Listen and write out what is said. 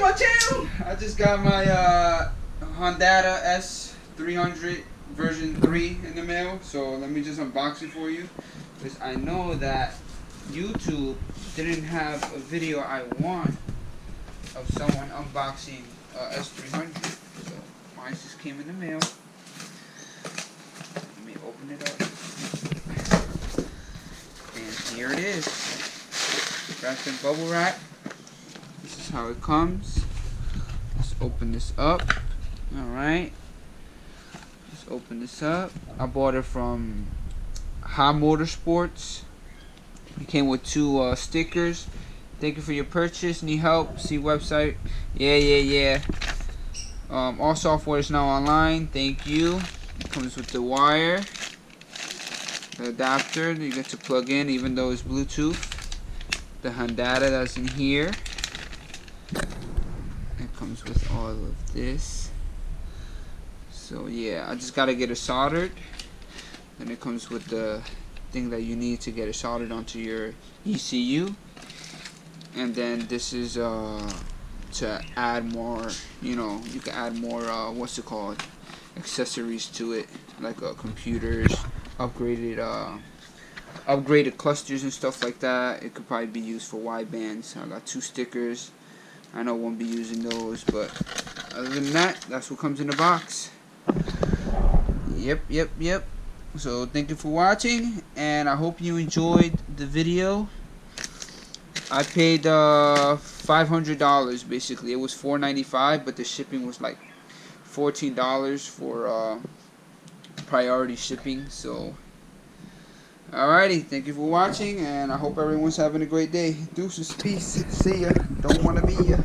my channel. I just got my Hondata S300 version 3 in the mail. So let me just unbox it for you, because I know that YouTube didn't have a video I want of someone unboxing S300. So mine just came in the mail. Let me open it up. And here it is. Wrapped in bubble wrap. This is how it comes. Let's open this up. Alright. Let's open this up. I bought it from High Motorsports. It came with 2 stickers. Thank you for your purchase. Need help? See website. Yeah. All software is now online. Thank you. It comes with the wire, the adapter that you get to plug in, even though it's Bluetooth. The Hondata that's in here. It comes with all of this. So yeah, I just gotta get it soldered. Then it comes with the thing that you need to get it soldered onto your ECU. And then this is to add more, you can add more what's it called, accessories to it, like computers, upgraded clusters and stuff like that. It could probably be used for widebands. I got 2 stickers. I know I won't be using those, but other than that, that's what comes in the box. Yep. So thank you for watching, and I hope you enjoyed the video. I paid $500 basically. It was $4.95, but the shipping was like $14 for priority shipping. So alrighty, thank you for watching, and I hope everyone's having a great day. Deuces, peace, see ya. Don't wanna be ya.